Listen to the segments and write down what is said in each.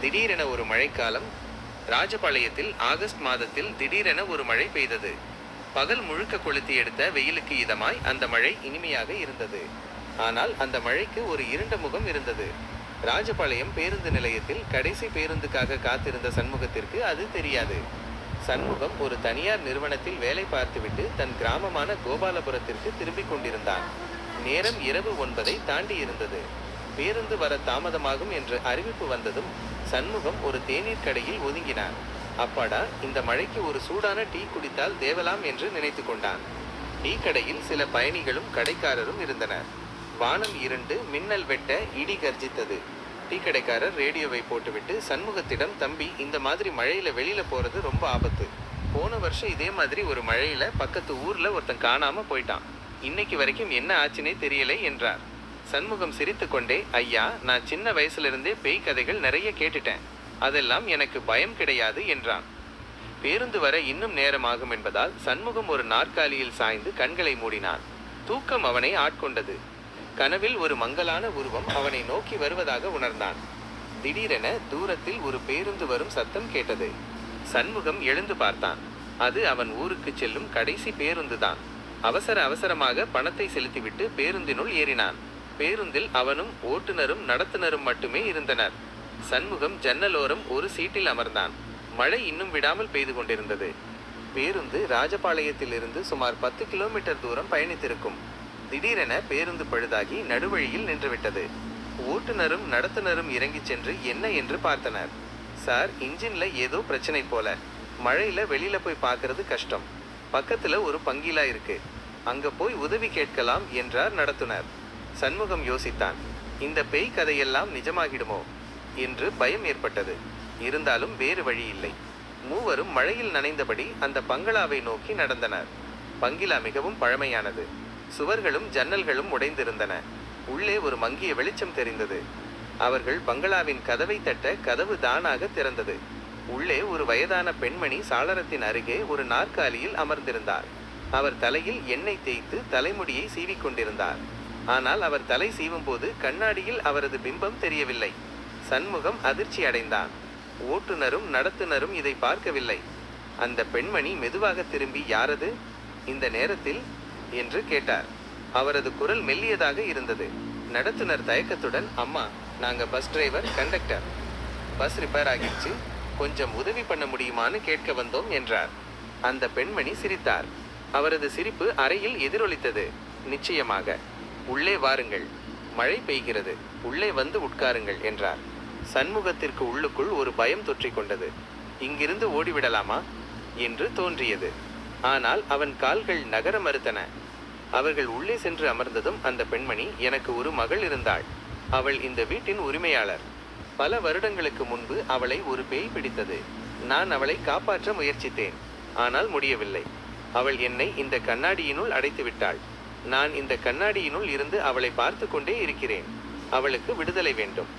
திடீரென ஒரு மழைக்காலம். ராஜபாளையத்தில் ஆகஸ்ட் மாதத்தில் திடீரென ஒரு மழை பெய்தது. பகல் முழுக்க கொளுத்தி எடுத்த வெயிலுக்கு இதமாய் அந்த மழை இனிமையாக இருந்தது. ஆனால் அந்த மழைக்கு ஒரு இருண்ட முகம் இருந்தது. ராஜபாளையம் பேருந்து நிலையத்தில் கடைசி பேருந்துக்காக காத்திருந்த சண்முகத்திற்கு அது தெரியாது. சண்முகம் ஒரு தனியார் நிறுவனத்தில் வேலை பார்த்துவிட்டு தன் கிராமமான கோபாலபுரத்திற்கு திரும்பிக் கொண்டிருந்தான். நேரம் இரவு 9ஐ தாண்டி இருந்தது. பேருந்து வர தாமதமாகும் என்று அறிவிப்பு வந்ததும் சண்முகம் ஒரு தேநீர் கடையில் ஒதுங்கினான். அப்பாடா, இந்த மழைக்கு ஒரு சூடான டீ குடித்தால் தேவலாம் என்று நினைத்து கொண்டான். டீ கடையில் சில பயணிகளும் கடைக்காரரும் இருந்தனர். வானம் இருண்டு மின்னல் வெட்ட இடி கர்ஜித்தது. டீ கடைக்காரர் ரேடியோவை போட்டுவிட்டு சண்முகத்திடம், தம்பி, இந்த மாதிரி மழையில வெளியில போறது ரொம்ப ஆபத்து. போன வருஷம் இதே மாதிரி ஒரு மழையில பக்கத்து ஊர்ல ஒருத்தன் காணாம போயிட்டான். இன்னைக்கு வரைக்கும் என்ன ஆச்சுனே தெரியலை என்றார். சண்முகம் சிரித்து கொண்டே, ஐயா, நான் சின்ன வயசுல இருந்தே பேய் கதைகள் நிறைய கேட்டுட்டேன். அதெல்லாம் எனக்கு பயம் கிடையாது என்றான். பேருந்து வர இன்னும் நேரமாகும் என்பதால் சண்முகம் ஒரு நாற்காலியில் சாய்ந்து கண்களை மூடினான். தூக்கம் அவனை ஆட்கொண்டது. கனவில் ஒரு மங்கலான உருவம் அவனை நோக்கி வருவதாக உணர்ந்தான். திடீரென தூரத்தில் ஒரு பேருந்து வரும் சத்தம் கேட்டது. சண்முகம் எழுந்து பார்த்தான். அது அவன் ஊருக்கு செல்லும் கடைசி பேருந்துதான். அவசரமாக பணத்தை செலுத்திவிட்டு பேருந்தினுள் ஏறினான். பேருந்தில் அவனும் ஓட்டுநரும் நடத்துனரும் மட்டுமே இருந்தனர். சண்முகம் ஜன்னலோரம் ஒரு சீட்டில் அமர்ந்தான். மழை இன்னும் விடாமல் பெய்து கொண்டிருந்தது. பேருந்து ராஜபாளையத்திலிருந்து சுமார் 10 கிலோமீட்டர் தூரம் பயணித்திருக்கும். திடீரென பேருந்து பழுதாகி நடுவழியில் நின்றுவிட்டது. ஓட்டுநரும் நடத்துனரும் இறங்கி சென்று என்ன என்று பார்த்தனர். சார், இன்ஜின்ல ஏதோ பிரச்சனை போல. மழையில வெளியில போய் பார்க்கறது கஷ்டம். பக்கத்துல ஒரு பங்கீலா இருக்கு, அங்க போய் உதவி கேட்கலாம் என்றார் நடத்துனர். சண்முகம் யோசித்தான். இந்த பேய் கதையெல்லாம் நிஜமாகிடுமோ என்று பயம் ஏற்பட்டது. இருந்தாலும் வேறு வழி இல்லை. மூவரும் மழையில் நனைந்தபடி அந்த பங்களாவை நோக்கி நடந்தனர். பங்களா மிகவும் பழமையானது. சுவர்களும் ஜன்னல்களும் உடைந்திருந்தன. உள்ளே ஒரு மங்கிய வெளிச்சம் தெரிந்தது. அவர்கள் பங்களாவின் கதவை தட்ட கதவு தானாக திறந்தது. உள்ளே ஒரு வயதான பெண்மணி சாளரத்தின் அருகே ஒரு நாற்காலியில் அமர்ந்திருந்தார். அவர் தலையில் எண்ணெய் தேய்த்து தலைமுடியை சீவிக்கொண்டிருந்தார். ஆனால் அவர் தலை சீவும் போது கண்ணாடியில் அவரது பிம்பம் தெரியவில்லை. சண்முகம் அதிர்ச்சி அடைந்தான். ஓட்டுநரும் நடத்துனரும் இதை பார்க்கவில்லை. அந்த பெண்மணி மெதுவாக திரும்பி, யாரது இந்த நேரத்தில் என்று கேட்டார். அவரது குரல் மெல்லியதாக இருந்தது. நடத்துனர் தயக்கத்துடன், அம்மா, நாங்க bus driver, conductor. Bus repair ஆகிடுச்சு, கொஞ்சம் உதவி பண்ண முடியுமான்னு கேட்க வந்தோம் என்றார். அந்த பெண்மணி சிரித்தார். அவரது சிரிப்பு அறையில் எதிரொலித்தது. நிச்சயமாக, உள்ளே வாருங்கள், மழை பெய்கிறது, உள்ளே வந்து உட்காருங்கள் என்றார். சண்முகத்திற்கு உள்ளுக்குள் ஒரு பயம் தொற்றிக் கொண்டது. இங்கிருந்து ஓடிவிடலாமா என்று தோன்றியது. ஆனால் அவன் கால்கள் நகர மறுத்தன. அவர்கள் உள்ளே சென்று அமர்ந்ததும் அந்த பெண்மணி, எனக்கு ஒரு மகள் இருந்தாள். அவள் இந்த வீட்டின் உரிமையாளர். பல வருடங்களுக்கு முன்பு அவளை ஒரு பேய் பிடித்தது. நான் அவளை காப்பாற்ற முயற்சித்தேன், ஆனால் முடியவில்லை. அவள் என்னை இந்த கண்ணாடியினுள் அடைத்து விட்டாள். நான் இந்த கண்ணாடியினுள் இருந்து அவளை பார்த்து கொண்டே இருக்கிறேன். அவளுக்கு விடுதலை வேண்டும்,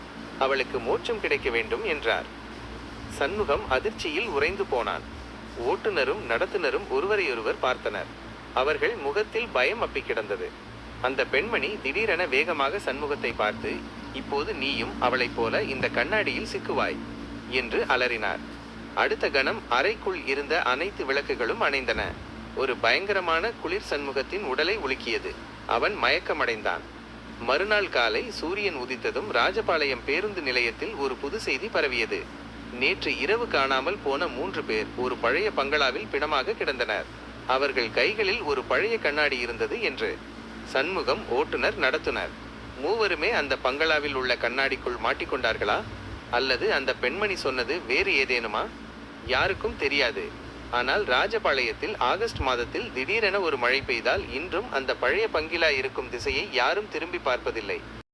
அவளுக்கு மோட்சம் கிடைக்க வேண்டும் என்றார். சண்முகம் அதிர்ச்சியில் உறைந்து போனான். ஓட்டுநரும் நடத்துனரும் ஒருவரையொருவர் பார்த்தனர். அவர்கள் முகத்தில் பயம் அப்பி கிடந்தது. அந்த பெண்மணி திடீரென வேகமாக சண்முகத்தை பார்த்து, இப்போது நீயும் அவளைப் போல இந்த கண்ணாடியில் சிக்குவாய் என்று அலறினார். அடுத்த கணம் அறைக்குள் இருந்த அனைத்து விளக்குகளும் அணைந்தன. ஒரு பயங்கரமான குளிர் சண்முகத்தின் உடலை உலுக்கியது. அவன் மயக்கமடைந்தான். மறுநாள் காலை சூரியன் உதித்ததும் ராஜபாளையம் பேருந்து நிலையத்தில் ஒரு புது செய்தி பரவியது. நேற்று இரவு காணாமல் போன 3 பேர் ஒரு பழைய பங்களாவில் பிணமாக கிடந்தனர். அவர்கள் கைகளில் ஒரு பழைய கண்ணாடி இருந்தது என்று. சண்முகம், ஓட்டுநர், நடத்துனர் மூவருமே அந்த பங்களாவில் உள்ள கண்ணாடிக்குள் மாட்டிக்கொண்டார்களா? அல்லது அந்த பெண்மணி சொன்னது வேறு ஏதேனுமா? யாருக்கும் தெரியாது. ஆனால் ராஜபாளையத்தில் ஆகஸ்ட் மாதத்தில் திடீரென ஒரு மழை பெய்தால் இன்றும் அந்த பழைய பங்களா இருக்கும் திசையை யாரும் திரும்பி பார்ப்பதில்லை.